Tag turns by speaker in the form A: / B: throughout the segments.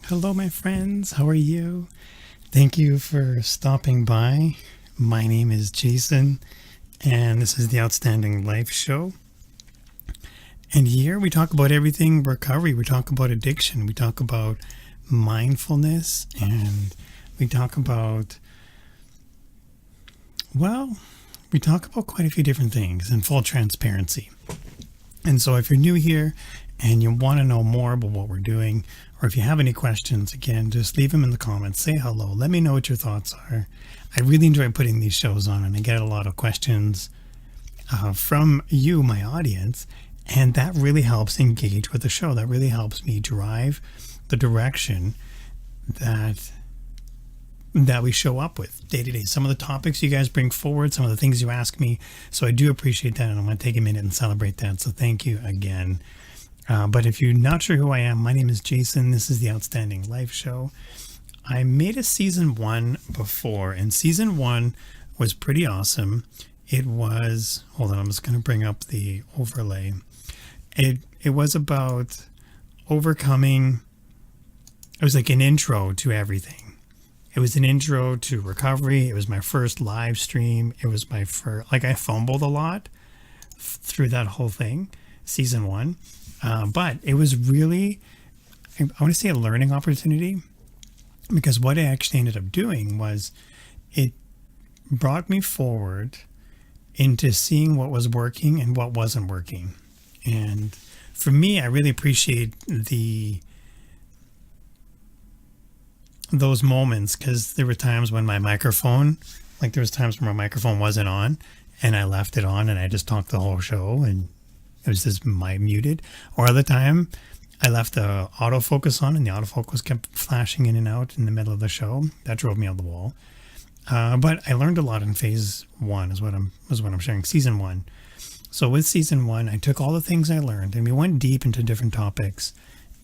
A: Hello, my friends. How are you? Thank you for stopping by. My name is Jason, and this is the Outstanding Life Show. And here we talk about everything recovery. We talk about addiction. We talk about mindfulness, and we talk about, we talk about quite a few different things in full transparency. And so if you're new here and you want to know more about what we're doing, or if you have any questions, again, just leave them in the comments. Say hello. Let me know what your thoughts are. I really enjoy putting these shows on, and I get a lot of questions from you, my audience, and that really helps engage with the show. That really helps me drive the direction that we show up with day to day. Some of the topics you guys bring forward, some of the things you ask me. So I do appreciate that, and I'm going to take a minute and celebrate that. So thank you again. But if you're not sure who I am, my name is Jason. This is the Outstanding Life Show. I made a season 1 before, and season 1 was pretty awesome. It was, hold on, I'm just going to bring up the overlay. It was about overcoming, it was like an intro to everything. It was an intro to recovery. It was my first live stream. It was my first, I fumbled a lot through that whole thing, season 1. But it was really, I want to say, a learning opportunity, because what I actually ended up doing was it brought me forward into seeing what was working and what wasn't working. And for me, I really appreciate those moments, because there were times when my microphone, there was times when my microphone wasn't on and I left it on and I just talked the whole show and it was just muted. Or other time I left the autofocus on and the autofocus kept flashing in and out in the middle of the show. That drove me out the wall. But I learned a lot in phase 1 is what I'm sharing, season 1. So with season 1, I took all the things I learned and we went deep into different topics,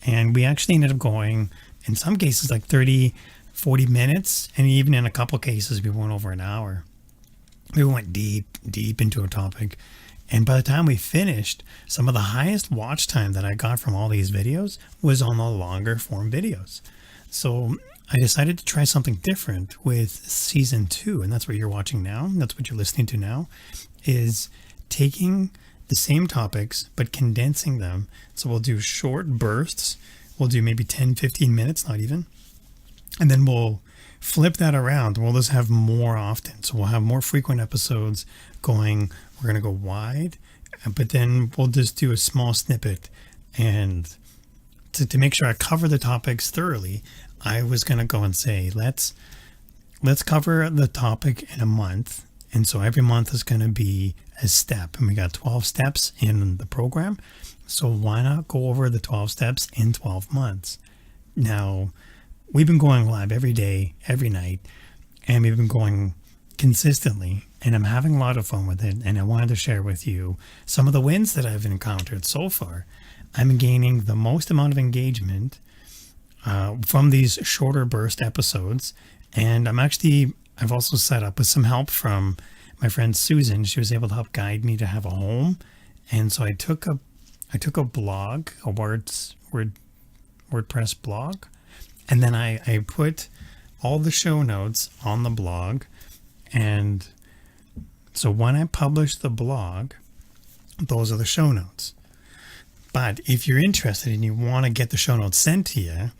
A: and we actually ended up going, in some cases, 30, 40 minutes. And even in a couple cases, we went over an hour. We went deep into a topic. And by the time we finished, some of the highest watch time that I got from all these videos was on the longer form videos. So I decided to try something different with season 2. And that's what you're watching now. That's what you're listening to now, is taking the same topics, but condensing them. So we'll do short bursts. We'll do maybe 10, 15 minutes, not even. And then we'll flip that around. We'll just have more often. So we'll have more frequent episodes going. We're going to go wide, but then we'll just do a small snippet. And to make sure I cover the topics thoroughly, I was going to go and say, let's cover the topic in a month. And so every month is going to be a step. And we got 12 steps in the program. So why not go over the 12 steps in 12 months? Now, we've been going live every day, every night, and we've been going consistently, and I'm having a lot of fun with it. And I wanted to share with you some of the wins that I've encountered so far. I'm gaining the most amount of engagement from these shorter burst episodes. And I've also set up with some help from my friend Susan. She was able to help guide me to have a home. And so I took a blog, a WordPress blog, and then I put all the show notes on the blog. And so when I publish the blog, those are the show notes. But if you're interested and you want to get the show notes sent to you,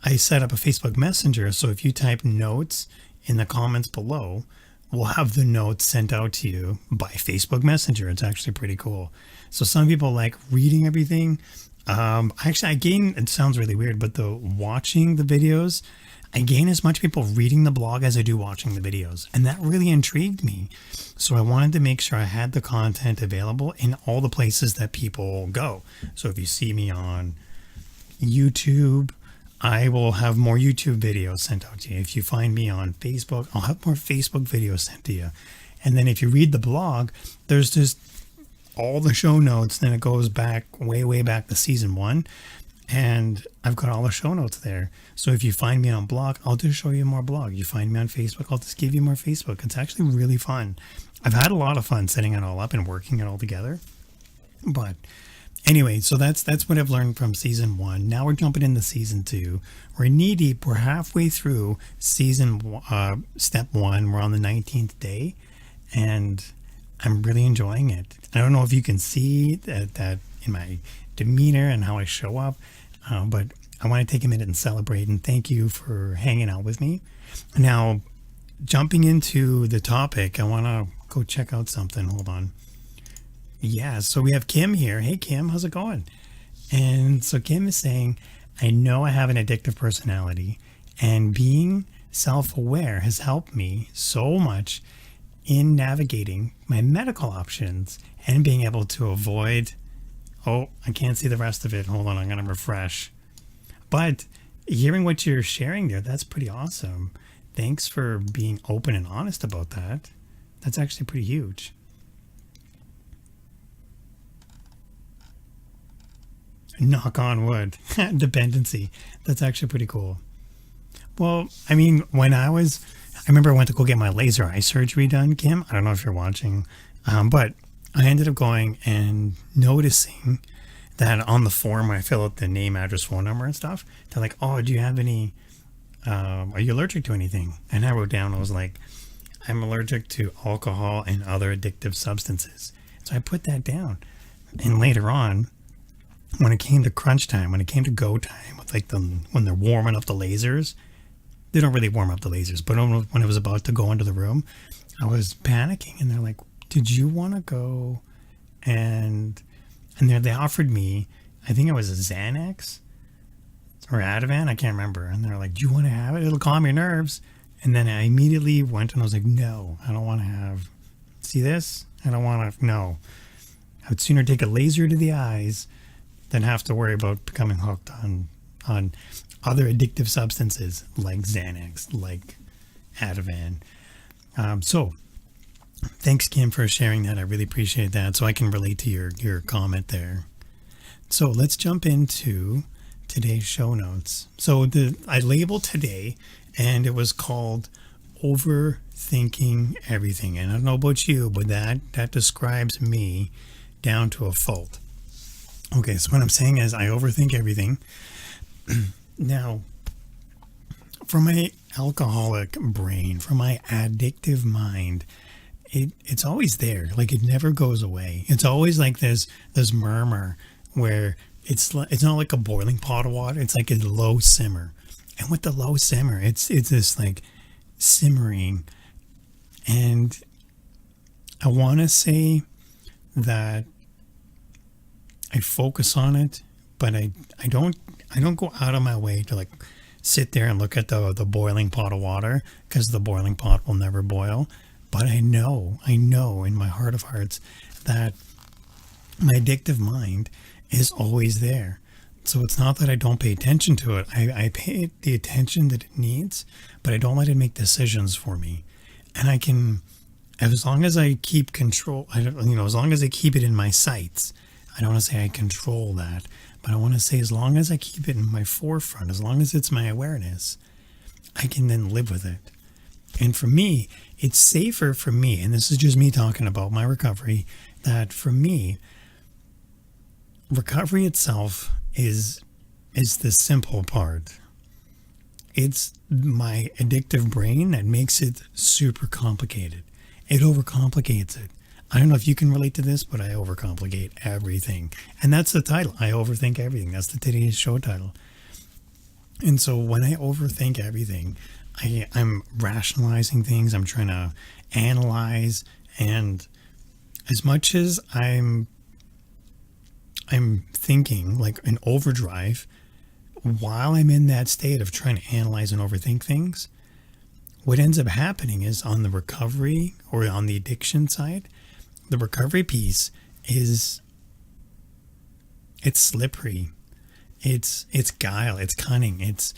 A: I set up a Facebook Messenger. So if you type notes in the comments below, we'll have the notes sent out to you by Facebook Messenger. It's actually pretty cool. So some people like reading everything. Actually, I gain, it sounds really weird, but watching the videos, I gain as much people reading the blog as I do watching the videos. And that really intrigued me. So I wanted to make sure I had the content available in all the places that people go. So if you see me on YouTube, I will have more YouTube videos sent out to you. If you find me on Facebook, I'll have more Facebook videos sent to you. And then if you read the blog, there's just all the show notes. Then it goes back, way back to season 1. And I've got all the show notes there. So if you find me on blog, I'll just show you more blog. You find me on Facebook, I'll just give you more Facebook. It's actually really fun. I've had a lot of fun setting it all up and working it all together. But Anyway, so that's what I've learned from season 1. Now we're jumping into season 2. We're knee deep. We're halfway through step 1. We're on the 19th day, and I'm really enjoying it. I don't know if you can see that in my demeanor and how I show up, but I want to take a minute and celebrate and thank you for hanging out with me. Now, jumping into the topic, I want to go check out something. Hold on. Yeah, so we have Kim here. Hey, Kim, how's it going? And so Kim is saying, I know I have an addictive personality, and being self-aware has helped me so much in navigating my medical options and being able to avoid. Oh, I can't see the rest of it. Hold on, I'm going to refresh. But hearing what you're sharing there, that's pretty awesome. Thanks for being open and honest about that. That's actually pretty huge. Knock on wood. Dependency. That's actually pretty cool. Well, I mean, I remember I went to go get my laser eye surgery done, Kim. I don't know if you're watching, but I ended up going and noticing that on the form when I fill out the name, address, phone number and stuff, they're like, oh, do you have any, are you allergic to anything? And I wrote down, I was like, I'm allergic to alcohol and other addictive substances. So I put that down. And later on, when it came to crunch time, when it came to go time, with like when they're warming up the lasers, they don't really warm up the lasers, but when I was about to go into the room, I was panicking, and they're like, did you want to go? And they offered me, I think it was a Xanax or Ativan, I can't remember. And they're like, do you want to have it? It'll calm your nerves. And then I immediately went and I was like, no, I don't want to have, see this? I don't want to, no. I would sooner take a laser to the eyes than have to worry about becoming hooked on other addictive substances like Xanax, like Ativan. So thanks, Kim, for sharing that. I really appreciate that. So I can relate to your comment there. So let's jump into today's show notes. So I labeled today, and it was called Overthinking Everything. And I don't know about you, but that describes me down to a fault. Okay, so what I'm saying is I overthink everything. Now, for my alcoholic brain, for my addictive mind, it's always there. Like, it never goes away. It's always like this murmur where it's not like a boiling pot of water. It's like a low simmer. And with the low simmer, it's this like simmering. And I want to say that I focus on it, but I don't go out of my way to like sit there and look at the boiling pot of water, because the boiling pot will never boil. But I know in my heart of hearts that my addictive mind is always there. So it's not that I don't pay attention to it. I pay it the attention that it needs, but I don't let it make decisions for me. And I can, as long as I keep control, as long as I keep it in my sights. I don't want to say I control that, but I want to say as long as I keep it in my forefront, as long as it's my awareness, I can then live with it. And for me, it's safer for me, and this is just me talking about my recovery, that for me, recovery itself is the simple part. It's my addictive brain that makes it super complicated. It overcomplicates it. I don't know if you can relate to this, but I overcomplicate everything. And that's the title. I overthink everything. That's the today's show title. And so when I overthink everything, I'm rationalizing things. I'm trying to analyze. And as much as I'm thinking like an overdrive, while I'm in that state of trying to analyze and overthink things, what ends up happening is on the recovery or on the addiction side, the recovery piece it's slippery. It's guile. It's cunning. It's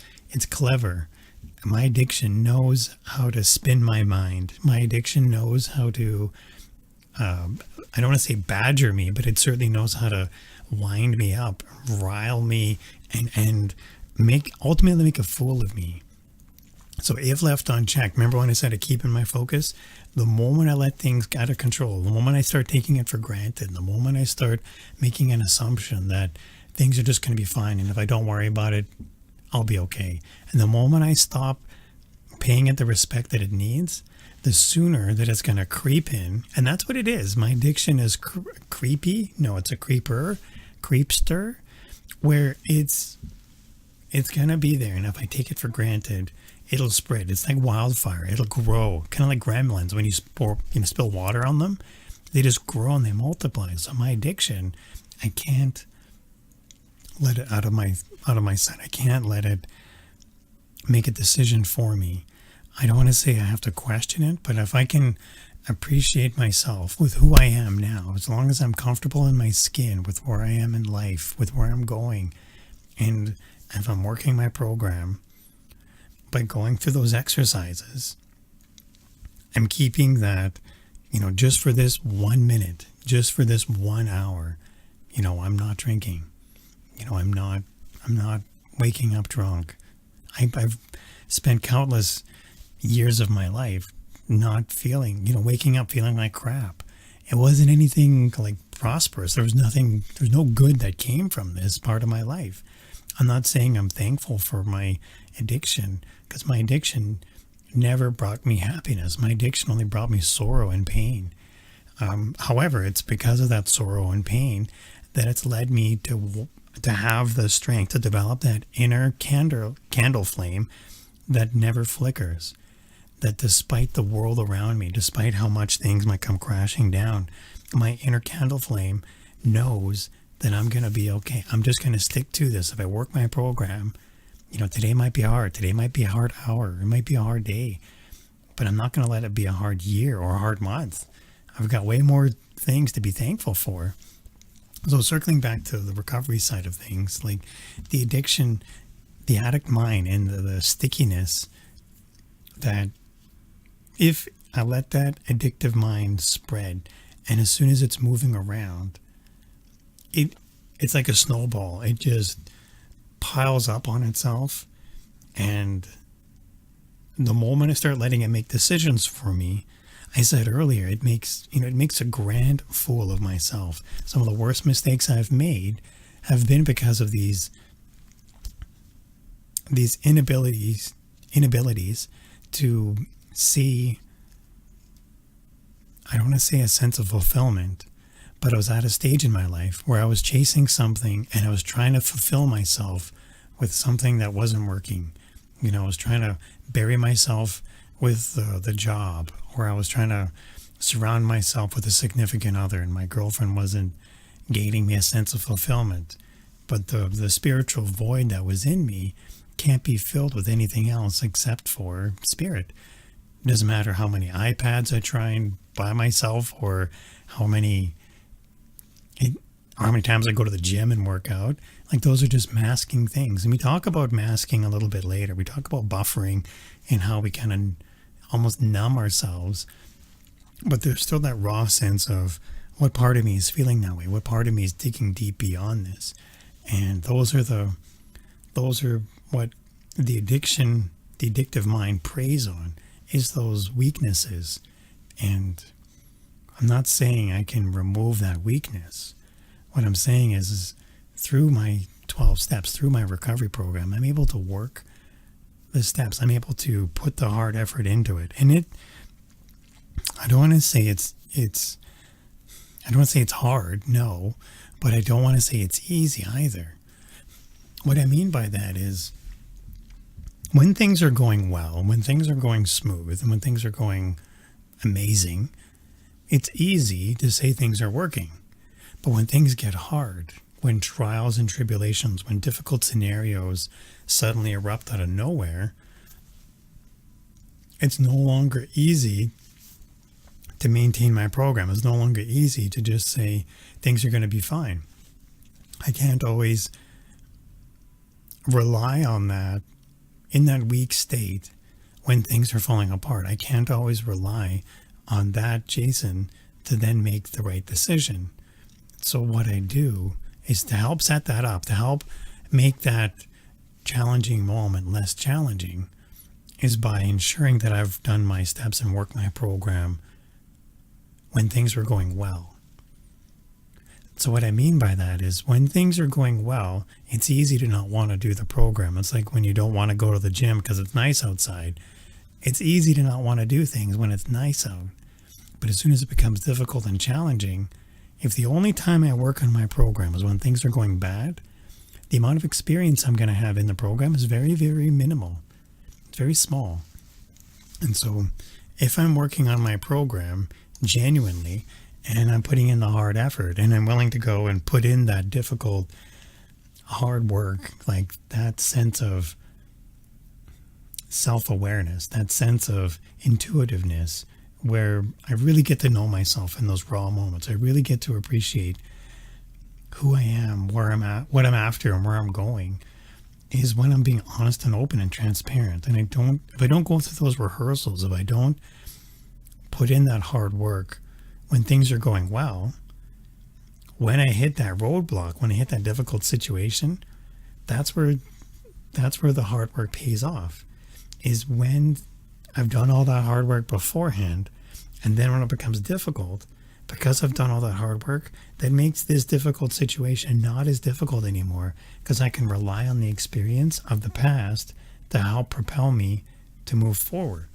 A: clever. My addiction knows how to spin my mind. My addiction knows how to, I don't want to say badger me, but it certainly knows how to wind me up, rile me, and ultimately make a fool of me. So if left unchecked, remember when I said to keep in my focus? The moment I let things out of control, the moment I start taking it for granted, the moment I start making an assumption that things are just going to be fine, and if I don't worry about it, I'll be okay. And the moment I stop paying it the respect that it needs, the sooner that it's going to creep in. And that's what it is. My addiction is creepy. No, it's a creepster, where it's going to be there. And if I take it for granted, it'll spread. It's like wildfire. It'll grow, kind of like gremlins. When you spill water on them, they just grow and they multiply. So my addiction, I can't let it out of my sight. I can't let it make a decision for me. I don't want to say I have to question it, but if I can appreciate myself with who I am now, as long as I'm comfortable in my skin with where I am in life, with where I'm going, and if I'm working my program by going through those exercises, I'm keeping that, just for this 1 minute, just for this 1 hour, I'm not drinking. I'm not waking up drunk. I've spent countless years of my life not feeling, waking up feeling like crap. It wasn't anything like prosperous. There's no good that came from this part of my life. I'm not saying I'm thankful for my addiction, because my addiction never brought me happiness. My addiction only brought me sorrow and pain. However, it's because of that sorrow and pain that it's led me to have the strength to develop that inner candle flame that never flickers. That despite the world around me, despite how much things might come crashing down, my inner candle flame knows that I'm going to be okay. I'm just going to stick to this. If I work my program, today might be hard. Today might be a hard hour. It might be a hard day. But I'm not going to let it be a hard year or a hard month. I've got way more things to be thankful for. So circling back to the recovery side of things, like the addiction, the addict mind and the stickiness, that if I let that addictive mind spread, and as soon as it's moving around, it's like a snowball. It just piles up on itself. And the moment I start letting it make decisions for me, I said earlier, it makes a grand fool of myself. Some of the worst mistakes I've made have been because of these inabilities to see, I don't want to say a sense of fulfillment, but I was at a stage in my life where I was chasing something and I was trying to fulfill myself with something that wasn't working. I was trying to bury myself with the job, or I was trying to surround myself with a significant other, and my girlfriend wasn't gaining me a sense of fulfillment. But the spiritual void that was in me can't be filled with anything else except for spirit. It doesn't matter how many iPads I try and buy myself, or how many times I go to the gym and work out. Like, those are just masking things. And we talk about masking a little bit later. We talk about buffering and how we kind of almost numb ourselves. But there's still that raw sense of what part of me is feeling that way, what part of me is digging deep beyond this. And those are what the addictive mind preys on, is those weaknesses. And I'm not saying I can remove that weakness. What I'm saying is through my 12 steps, through my recovery program, I'm able to work the steps. I'm able to put the hard effort into it. And I don't want to say it's hard, no, but I don't want to say it's easy either. What I mean by that is, when things are going well, when things are going smooth, and when things are going amazing, it's easy to say things are working. But when things get hard, when trials and tribulations, when difficult scenarios suddenly erupt out of nowhere, it's no longer easy to maintain my program. It's no longer easy to just say things are going to be fine. I can't always rely on that in that weak state when things are falling apart. I can't always rely on that Jason to then make the right decision. So what I do is to help set that up, to help make that challenging moment less challenging, is by ensuring that I've done my steps and worked my program when things were going well. So what I mean by that is when things are going well, it's easy to not want to do the program. It's like when you don't want to go to the gym because it's nice outside. It's easy to not want to do things when it's nice out. But as soon as it becomes difficult and challenging, if the only time I work on my program is when things are going bad, the amount of experience I'm going to have in the program is very, very minimal. It's very small. And so if I'm working on my program genuinely, and I'm putting in the hard effort, and I'm willing to go and put in that difficult, hard work, like that sense of self-awareness, that sense of intuitiveness, where I really get to know myself in those raw moments. I really get to appreciate who I am, where I'm at, what I'm after, and where I'm going, is when I'm being honest and open and transparent. And if I don't go through those rehearsals, if I don't put in that hard work when things are going well, when I hit that roadblock, when I hit that difficult situation, that's where the hard work pays off, is when I've done all that hard work beforehand. And then when it becomes difficult, because I've done all that hard work, that makes this difficult situation not as difficult anymore, because I can rely on the experience of the past to help propel me to move forward.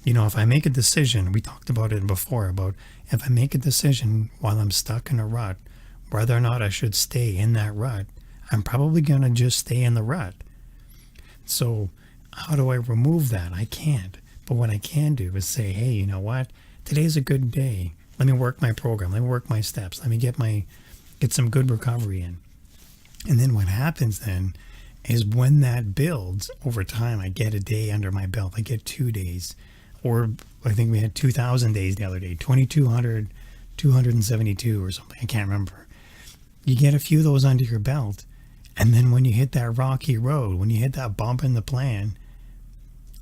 A: You know, if I make a decision, we talked about it before, about if I make a decision while I'm stuck in a rut, whether or not I should stay in that rut, I'm probably going to just stay in the rut. So how do I remove that? I can't. But what I can do is say, hey, you know what? Today's a good day. Let me work my program. Let me work my steps. Let me get some good recovery in. And then what happens then is when that builds over time, I get a day under my belt. I get 2 days. Or I think we had 2,000 days the other day, 2,200, 272 or something. I can't remember. You get a few of those under your belt. And then when you hit that rocky road, when you hit that bump in the plan,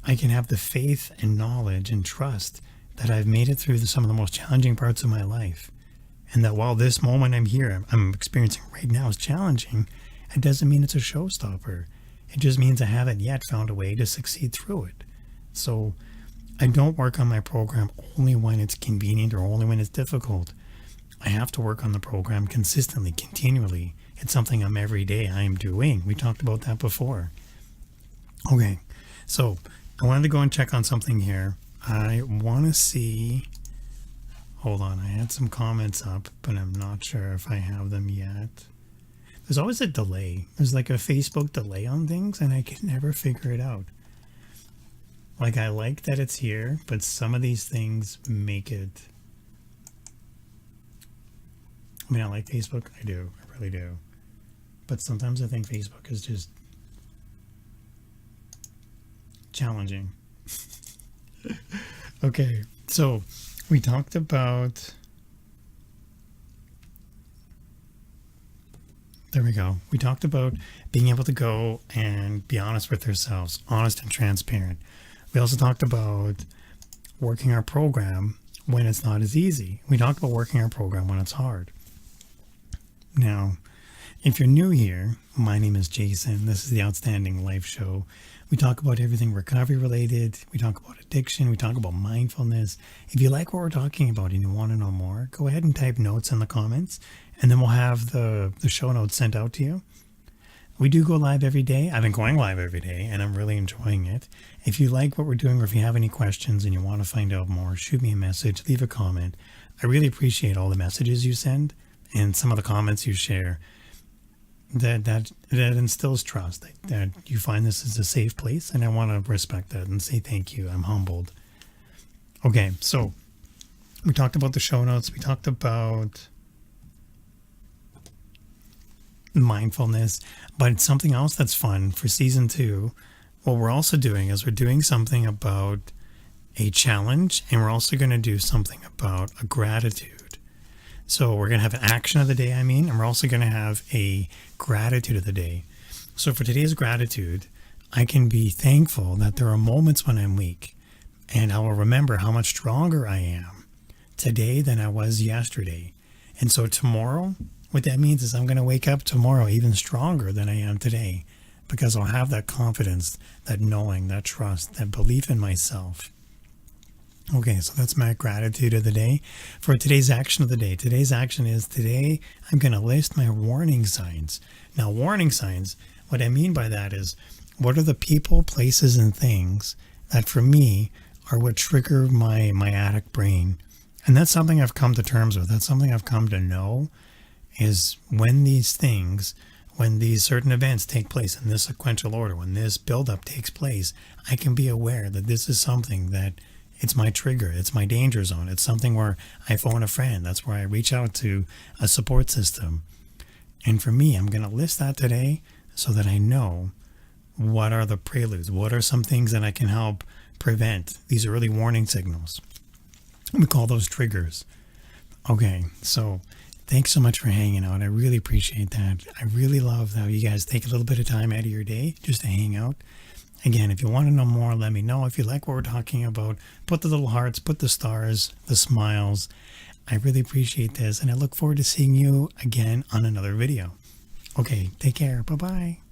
A: I can have the faith and knowledge and trust that I've made it through some of the most challenging parts of my life. And that while this moment I'm experiencing right now is challenging, it doesn't mean it's a showstopper. It just means I haven't yet found a way to succeed through it. So I don't work on my program only when it's convenient or only when it's difficult. I have to work on the program consistently, continually. It's something every day I'm doing. We talked about that before. Okay, so I wanted to go and check on something here. I want to see, hold on, I had some comments up, but I'm not sure if I have them yet. There's always a delay. There's like a Facebook delay on things, and I can never figure it out. Like, I like that it's here, but some of these things make it... I mean, I like Facebook. I do. I really do. But sometimes I think Facebook is just challenging. Okay, so we talked about... There we go. We talked about being able to go and be honest with ourselves, honest and transparent. We also talked about working our program when it's not as easy. We talked about working our program when it's hard. Now, if you're new here, my name is Jason. This is the Outstanding Life Show. We talk about everything recovery related. We talk about addiction. We talk about mindfulness. If you like what we're talking about and you want to know more, go ahead and type notes in the comments, and then we'll have the show notes sent out to you. We do go live every day. I've been going live every day, and I'm really enjoying it. If you like what we're doing, or if you have any questions and you want to find out more, shoot me a message, leave a comment. I really appreciate all the messages you send and some of the comments you share. That instills trust, that you find this is a safe place, and I want to respect that and say thank you. I'm humbled. Okay, so we talked about the show notes. We talked about mindfulness, but something else that's fun for season 2, what we're also doing is we're doing something about a challenge, and we're also going to do something about a gratitude. So we're going to have an action of the day, and we're also going to have a gratitude of the day. So for today's gratitude, I can be thankful that there are moments when I'm weak, and I will remember how much stronger I am today than I was yesterday. And so tomorrow, what that means is I'm going to wake up tomorrow even stronger than I am today, because I'll have that confidence, that knowing, that trust, that belief in myself. Okay, so that's my gratitude of the day. For today's action of the day, today's action is today I'm going to list my warning signs. Now, warning signs, what I mean by that is, what are the people, places, and things that for me are what trigger my addict brain? And that's something I've come to terms with. That's something I've come to know is when these things, when these certain events take place in this sequential order, when this buildup takes place, I can be aware that this is something that it's my trigger. It's my danger zone. It's something where I phone a friend. That's where I reach out to a support system. And for me, I'm going to list that today so that I know what are the preludes. What are some things that I can help prevent these early warning signals? We call those triggers. Okay, so thanks so much for hanging out. I really appreciate that. I really love how you guys take a little bit of time out of your day just to hang out. Again, if you want to know more, let me know. If you like what we're talking about, put the little hearts, put the stars, the smiles. I really appreciate this, and I look forward to seeing you again on another video. Okay, take care. Bye-bye.